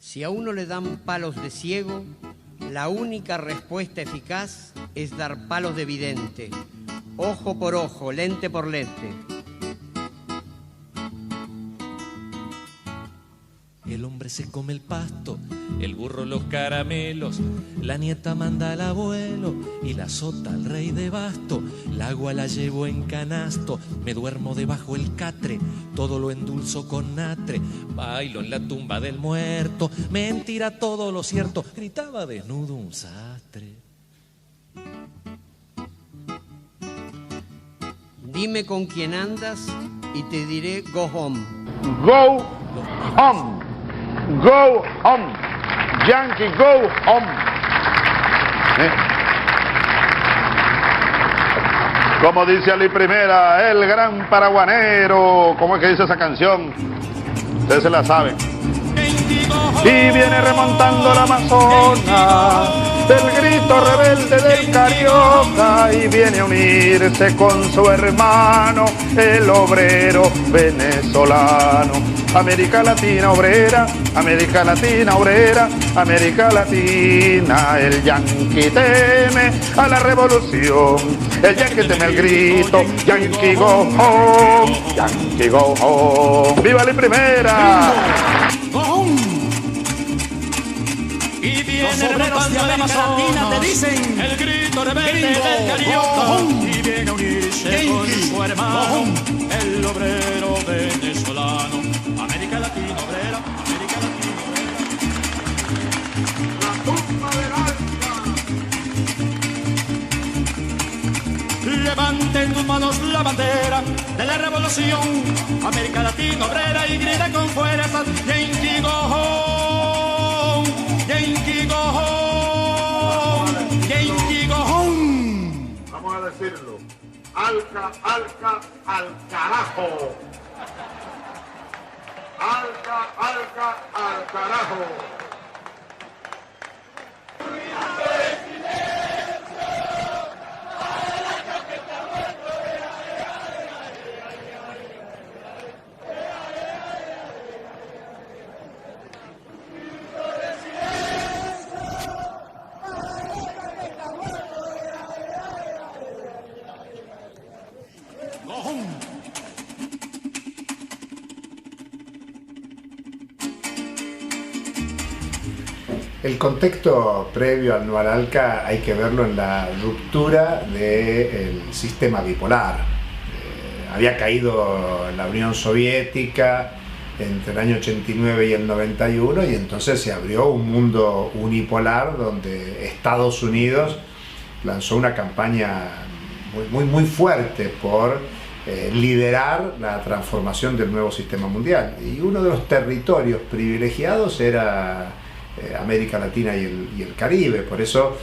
Si a uno le dan palos de ciego, la única respuesta eficaz es dar palos de vidente. Ojo por ojo, lente por lente. El hombre se come el pasto, el burro los caramelos, la nieta manda al abuelo y la sota al rey de basto. El agua la llevo en canasto, me duermo debajo el catre, todo lo endulzo con natre, bailo en la tumba del muerto, mentira todo lo cierto, gritaba desnudo un sastre. Dime con quién andas y te diré go home. Go home. Go home. Yankee, go home. Como dice Ali Primera, el gran paraguanero. ¿Cómo es que dice esa canción? Ustedes se la saben. Y viene remontando la Amazonas, del grito rebelde del carioca, y viene a unirse con su hermano, el obrero venezolano. América Latina obrera, América Latina obrera, América Latina. El yanqui teme a la revolución, el yanqui teme el grito, Yankee go home, Yankee go home. ¡Viva la Primera! Y viene remontando la América Latina, te dicen el grito rebelde del carioca, y viene a unirse con su hermano, el obrero venezolano. América Latina obrera, América Latina obrera. La tumba del Alca. Levanten tus manos la bandera de la revolución, América Latina obrera, y grita con fuerza, Yankee go home, Yankee go home, Yankee go home. Vamos a decirlo. Alca, Alca, al carajo. Alca, Alca, al carajo. El contexto previo al Nuevo Alca hay que verlo en la ruptura del sistema bipolar. Había caído la Unión Soviética entre el año 89 y el 91, y entonces se abrió un mundo unipolar donde Estados Unidos lanzó una campaña muy fuerte por liderar la transformación del nuevo sistema mundial. Y uno de los territorios privilegiados era América Latina y el Caribe. Por eso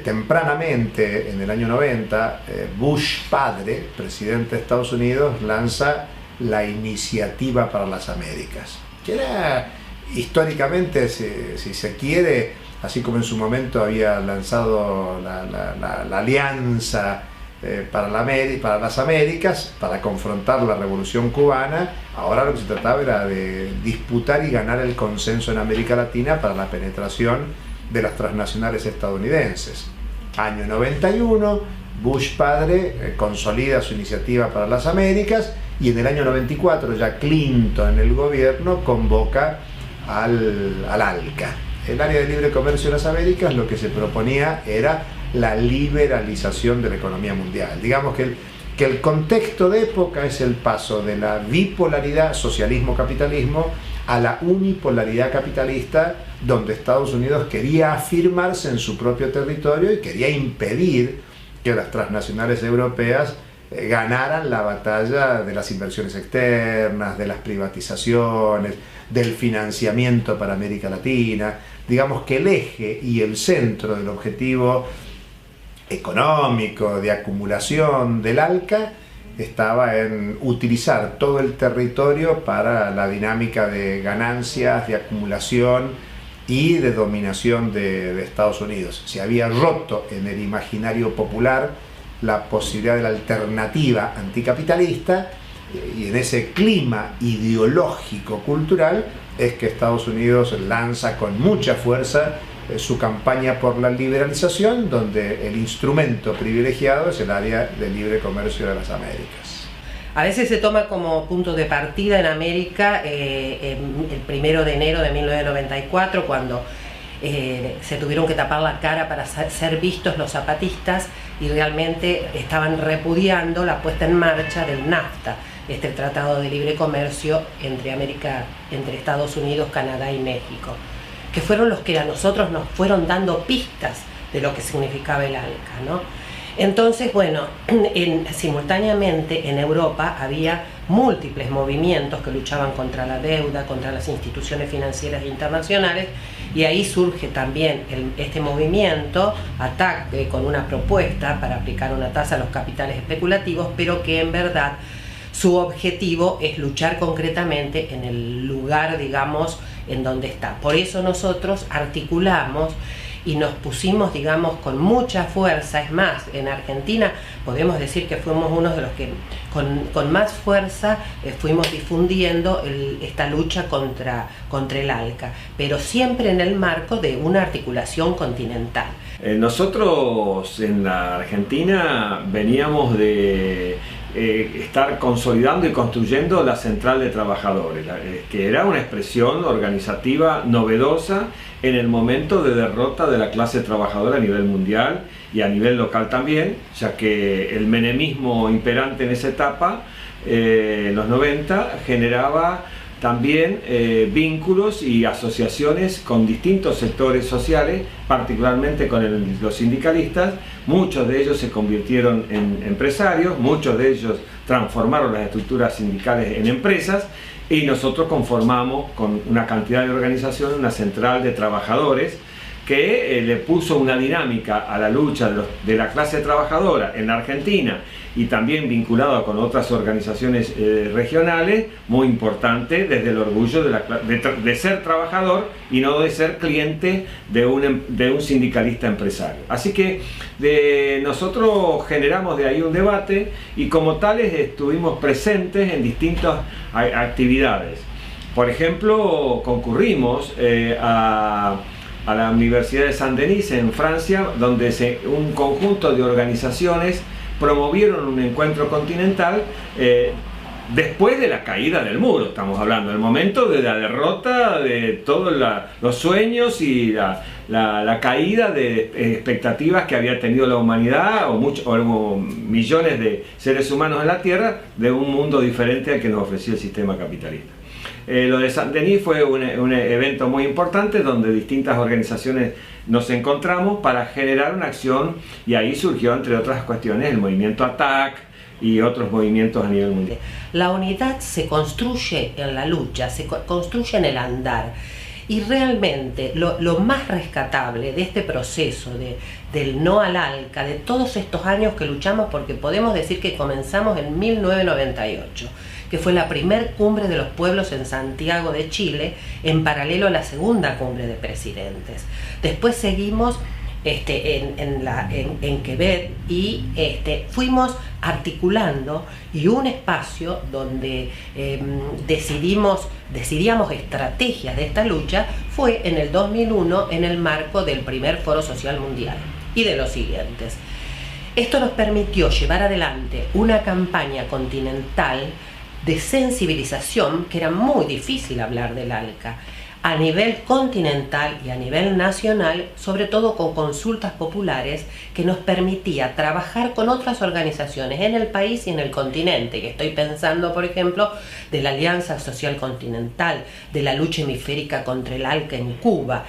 tempranamente en el año 90 Bush padre, presidente de Estados Unidos, lanza la Iniciativa para las Américas, que era históricamente, si se quiere, así como en su momento había lanzado la Alianza para las Américas, para confrontar la Revolución Cubana. Ahora lo que se trataba era de disputar y ganar el consenso en América Latina para la penetración de las transnacionales estadounidenses. Año 91, Bush padre consolida su Iniciativa para las Américas, y en el año 94 ya Clinton en el gobierno convoca al ALCA. El Área de Libre Comercio de las Américas lo que se proponía era la liberalización de la economía mundial. Digamos que el contexto de época es el paso de la bipolaridad socialismo-capitalismo a la unipolaridad capitalista, donde Estados Unidos quería afirmarse en su propio territorio y quería impedir que las transnacionales europeas ganaran la batalla de las inversiones externas, de las privatizaciones, del financiamiento para América Latina. Digamos que el eje y el centro del objetivo económico, de acumulación del ALCA, estaba en utilizar todo el territorio para la dinámica de ganancias, de acumulación y de dominación de Estados Unidos. Se había roto en el imaginario popular la posibilidad de la alternativa anticapitalista, y en ese clima ideológico-cultural es que Estados Unidos lanza con mucha fuerza su campaña por la liberalización, donde el instrumento privilegiado es el área de libre comercio de las Américas. A veces se toma como punto de partida en América el 1 de enero de 1994, cuando se tuvieron que tapar la cara para ser vistos los zapatistas, y realmente estaban repudiando la puesta en marcha del NAFTA, este tratado de libre comercio entre Estados Unidos, Canadá y México, que fueron los que a nosotros nos fueron dando pistas de lo que significaba el ALCA, ¿no? Entonces, bueno, simultáneamente en Europa había múltiples movimientos que luchaban contra la deuda, contra las instituciones financieras internacionales, y ahí surge también este movimiento, ATTAC, con una propuesta para aplicar una tasa a los capitales especulativos, pero que en verdad su objetivo es luchar concretamente en el lugar, digamos, en donde está. Por eso nosotros articulamos y nos pusimos, digamos, con mucha fuerza. Es más, en Argentina podemos decir que fuimos uno de los que con más fuerza fuimos difundiendo esta lucha contra el ALCA, pero siempre en el marco de una articulación continental. Nosotros en la Argentina veníamos de estar consolidando y construyendo la Central de Trabajadores, que era una expresión organizativa novedosa en el momento de derrota de la clase trabajadora a nivel mundial y a nivel local también, ya que el menemismo imperante en esa etapa, en los 90, generaba también vínculos y asociaciones con distintos sectores sociales, particularmente con los sindicalistas. Muchos de ellos se convirtieron en empresarios, muchos de ellos transformaron las estructuras sindicales en empresas, y nosotros conformamos con una cantidad de organizaciones una central de trabajadores que le puso una dinámica a la lucha de la clase trabajadora en la Argentina, y también vinculada con otras organizaciones regionales, muy importante, desde el orgullo de ser trabajador y no de ser cliente de un sindicalista empresario. Así que nosotros generamos de ahí un debate, y como tales estuvimos presentes en distintas actividades. Por ejemplo, concurrimos a la Universidad de Saint-Denis en Francia, donde un conjunto de organizaciones promovieron un encuentro continental después de la caída del muro. Estamos hablando del momento de la derrota de todos los sueños y la caída de expectativas que había tenido la humanidad, o millones de seres humanos en la Tierra, de un mundo diferente al que nos ofrecía el sistema capitalista. Lo de Saint-Denis fue un evento muy importante, donde distintas organizaciones nos encontramos para generar una acción, y ahí surgió, entre otras cuestiones, el movimiento ATTAC y otros movimientos a nivel mundial. La unidad se construye en la lucha, se construye en el andar, y realmente lo más rescatable de este proceso del no al ALCA, de todos estos años que luchamos, porque podemos decir que comenzamos en 1998, que fue la primer cumbre de los pueblos en Santiago de Chile, en paralelo a la segunda cumbre de presidentes. Después seguimos en Quebec, y fuimos articulando, y un espacio donde decidíamos estrategias de esta lucha fue en el 2001, en el marco del primer Foro Social Mundial y de los siguientes. Esto nos permitió llevar adelante una campaña continental de sensibilización, que era muy difícil hablar del ALCA, a nivel continental y a nivel nacional, sobre todo con consultas populares, que nos permitía trabajar con otras organizaciones en el país y en el continente, que estoy pensando, por ejemplo, de la Alianza Social Continental, de la lucha hemisférica contra el ALCA en Cuba.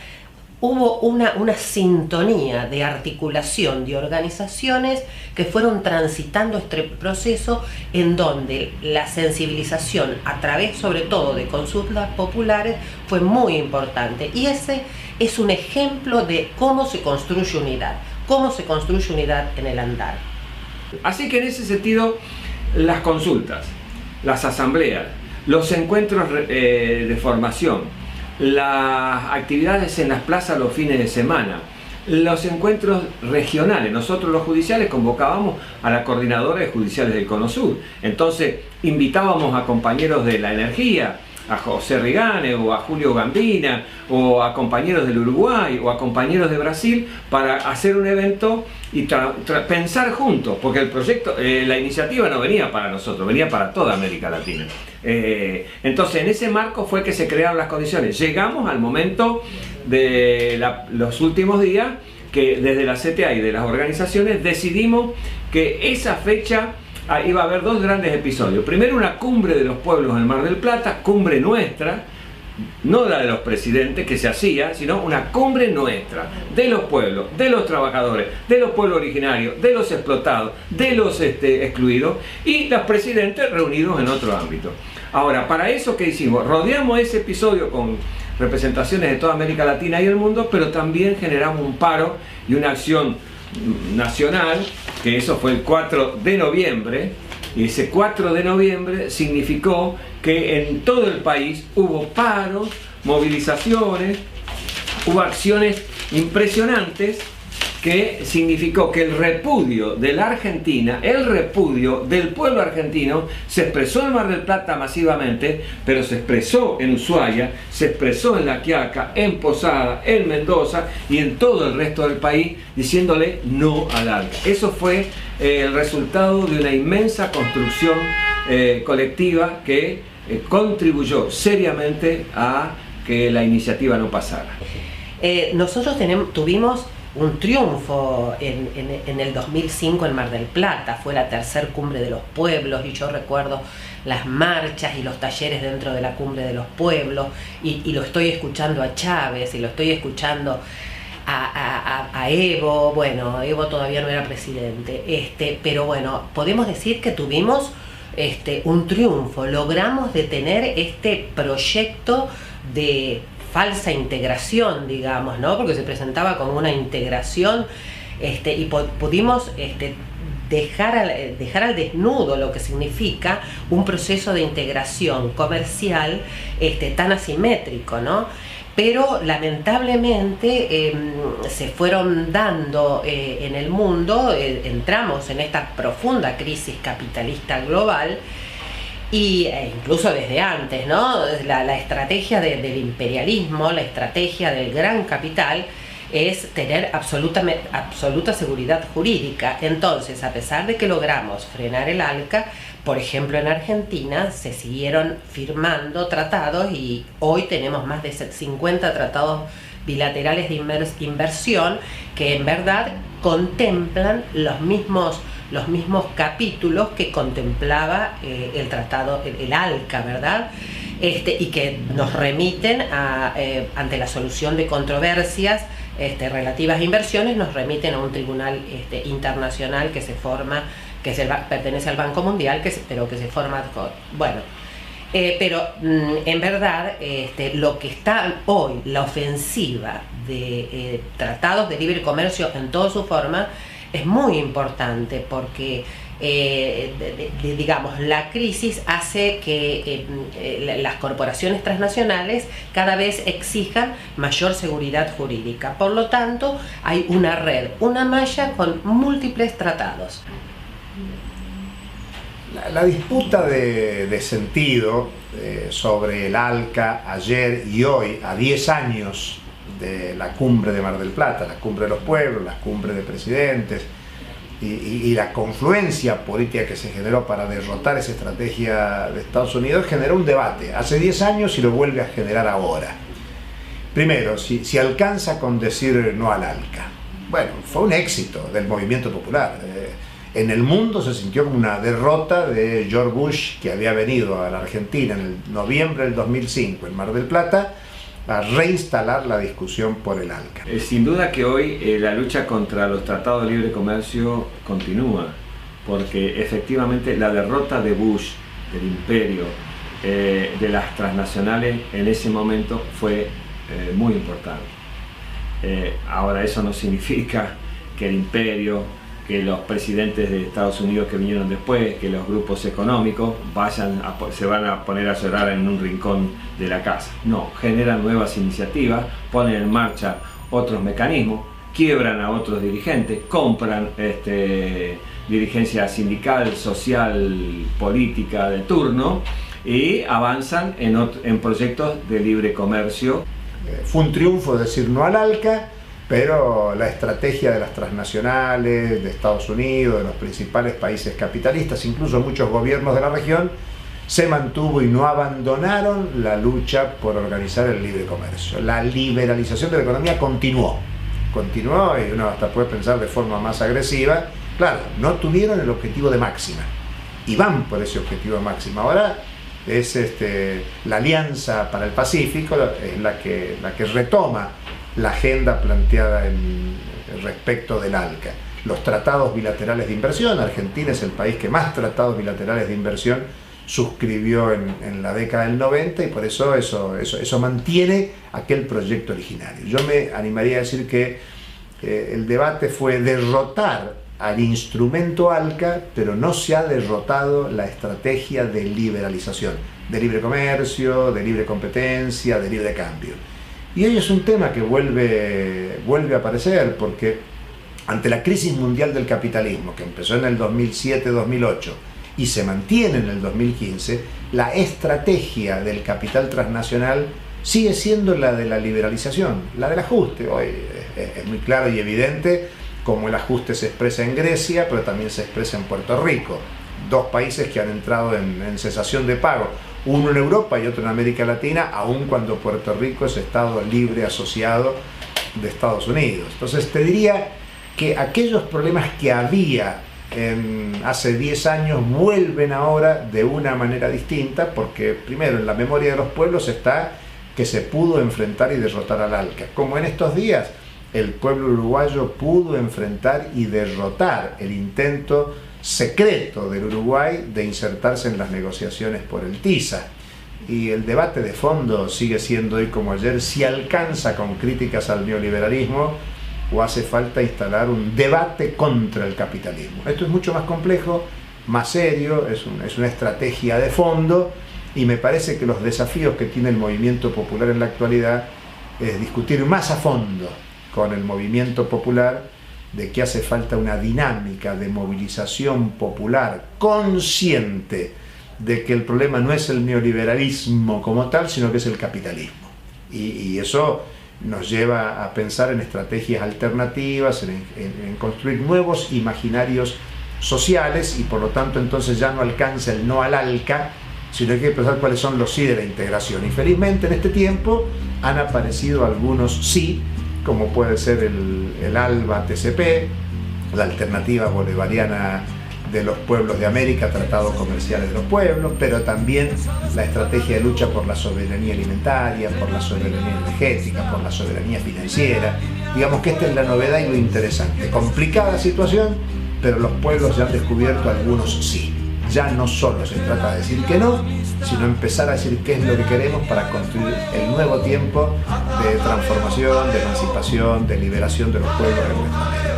Hubo una sintonía de articulación de organizaciones que fueron transitando este proceso, en donde la sensibilización a través sobre todo de consultas populares fue muy importante, y ese es un ejemplo de cómo se construye unidad en el andar. Así que en ese sentido, las consultas, las asambleas, los encuentros de formación, las actividades en las plazas los fines de semana, los encuentros regionales. Nosotros los judiciales convocábamos a la coordinadora de judiciales del Cono Sur. Entonces invitábamos a compañeros de la energía, a José Rigane o a Julio Gambina o a compañeros del Uruguay o a compañeros de Brasil para hacer un evento y pensar juntos, porque el proyecto, la iniciativa no venía para nosotros, venía para toda América Latina. Entonces en ese marco fue que se crearon las condiciones. Llegamos al momento de los últimos días que desde la CTA y de las organizaciones decidimos que esa fecha iba a haber dos grandes episodios. Primero, una cumbre de los pueblos en el Mar del Plata, cumbre nuestra, no la de los presidentes que se hacía, sino una cumbre nuestra, de los pueblos, de los trabajadores, de los pueblos originarios, de los explotados, de los excluidos, y los presidentes reunidos en otro ámbito. Ahora, para eso, ¿qué hicimos? Rodeamos ese episodio con representaciones de toda América Latina y el mundo, pero también generamos un paro y una acción nacional, que eso fue el 4 de noviembre, y ese 4 de noviembre significó que en todo el país hubo paros, movilizaciones, hubo acciones impresionantes, que significó que el repudio de la Argentina, el repudio del pueblo argentino, se expresó en Mar del Plata masivamente, pero se expresó en Ushuaia, se expresó en La Quiaca, en Posada, en Mendoza y en todo el resto del país, diciéndole no al ALCA. Eso fue el resultado de una inmensa construcción colectiva que contribuyó seriamente a que la iniciativa no pasara. Nosotros tuvimos un triunfo en el 2005 en Mar del Plata. Fue la tercera cumbre de los pueblos y yo recuerdo las marchas y los talleres dentro de la cumbre de los pueblos y lo estoy escuchando a Chávez y lo estoy escuchando a Evo. Bueno, Evo todavía no era presidente, pero bueno, podemos decir que tuvimos un triunfo. Logramos detener este proyecto de falsa integración, digamos, ¿no? Porque se presentaba como una integración y pudimos dejar al desnudo lo que significa un proceso de integración comercial tan asimétrico, ¿no? Pero lamentablemente se fueron dando en el mundo, entramos en esta profunda crisis capitalista global. Y incluso desde antes, ¿no? La estrategia del imperialismo, la estrategia del gran capital es tener absoluta seguridad jurídica. Entonces, a pesar de que logramos frenar el ALCA, por ejemplo en Argentina se siguieron firmando tratados y hoy tenemos más de 50 tratados bilaterales de inversión que en verdad contemplan los mismos capítulos que contemplaba el tratado, el ALCA, ¿verdad? Y que nos remiten ante la solución de controversias relativas a inversiones, nos remiten a un tribunal internacional que se forma, pertenece al Banco Mundial, pero que se forma pero en verdad lo que está hoy, la ofensiva de tratados de libre comercio en toda su forma, es muy importante porque digamos, la crisis hace que las corporaciones transnacionales cada vez exijan mayor seguridad jurídica. Por lo tanto, hay una red, una malla con múltiples tratados. La disputa de sentido sobre el ALCA ayer y hoy, a 10 años de la cumbre de Mar del Plata, la cumbre de los pueblos, la cumbre de presidentes y la confluencia política que se generó para derrotar esa estrategia de Estados Unidos, generó un debate hace 10 años y lo vuelve a generar ahora. Primero, si alcanza con decir no al ALCA. Bueno, fue un éxito del movimiento popular. En el mundo se sintió como una derrota de George Bush, que había venido a la Argentina en el noviembre del 2005 en Mar del Plata a reinstalar la discusión por el ALCA. Sin duda que hoy la lucha contra los tratados de libre comercio continúa, porque efectivamente la derrota de Bush, del imperio, de las transnacionales en ese momento fue muy importante. Ahora eso no significa que el imperio, que los presidentes de Estados Unidos que vinieron después, que los grupos económicos se van a poner a llorar en un rincón de la casa. No, generan nuevas iniciativas, ponen en marcha otros mecanismos. quiebran a otros dirigentes, compran dirigencia sindical, social, política de turno y avanzan en proyectos de libre comercio. Fue un triunfo decir no al ALCA, pero la estrategia de las transnacionales, de Estados Unidos, de los principales países capitalistas, incluso muchos gobiernos de la región, se mantuvo y no abandonaron la lucha por organizar el libre comercio. La liberalización de la economía continuó y uno hasta puede pensar de forma más agresiva. Claro, no tuvieron el objetivo de máxima y van por ese objetivo de máxima. Ahora es la Alianza para el Pacífico es la que retoma la agenda planteada respecto del ALCA. Los tratados bilaterales de inversión, Argentina es el país que más tratados bilaterales de inversión suscribió en la década del 90 y por eso mantiene aquel proyecto originario. Yo me animaría a decir que el debate fue derrotar al instrumento ALCA, pero no se ha derrotado la estrategia de liberalización, de libre comercio, de libre competencia, de libre cambio. Y hoy es un tema que vuelve a aparecer porque ante la crisis mundial del capitalismo, que empezó en el 2007-2008 y se mantiene en el 2015, la estrategia del capital transnacional sigue siendo la de la liberalización, la del ajuste. Hoy es muy claro y evidente cómo el ajuste se expresa en Grecia, pero también se expresa en Puerto Rico. Dos países que han entrado en cesación de pago, uno en Europa y otro en América Latina, aun cuando Puerto Rico es Estado libre asociado de Estados Unidos. Entonces te diría que aquellos problemas que había hace 10 años vuelven ahora de una manera distinta, porque primero en la memoria de los pueblos está que se pudo enfrentar y derrotar al ALCA, como en estos días el pueblo uruguayo pudo enfrentar y derrotar el intento secreto del Uruguay de insertarse en las negociaciones por el TISA. Y el debate de fondo sigue siendo hoy como ayer, si alcanza con críticas al neoliberalismo o hace falta instalar un debate contra el capitalismo. Esto es mucho más complejo, más serio, es una estrategia de fondo y me parece que los desafíos que tiene el movimiento popular en la actualidad es discutir más a fondo con el movimiento popular de que hace falta una dinámica de movilización popular consciente de que el problema no es el neoliberalismo como tal, sino que es el capitalismo. Y eso nos lleva a pensar en estrategias alternativas, en construir nuevos imaginarios sociales y por lo tanto entonces ya no alcanza el no al ALCA, sino hay que pensar cuáles son los sí de la integración. Y felizmente en este tiempo han aparecido algunos sí, como puede ser el ALBA-TCP, la alternativa bolivariana de los pueblos de América, tratados comerciales de los pueblos, pero también la estrategia de lucha por la soberanía alimentaria, por la soberanía energética, por la soberanía financiera. Digamos que esta es la novedad y lo interesante. Complicada situación, pero los pueblos ya han descubierto algunos sí. Ya no solo se trata de decir que no, sino empezar a decir qué es lo que queremos para construir el nuevo tiempo de transformación, de emancipación, de liberación de los pueblos de nuestra América.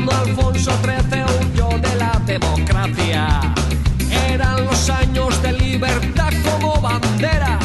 cuando Alfonso XIII huyó de la democracia. Eran los años de libertad como bandera.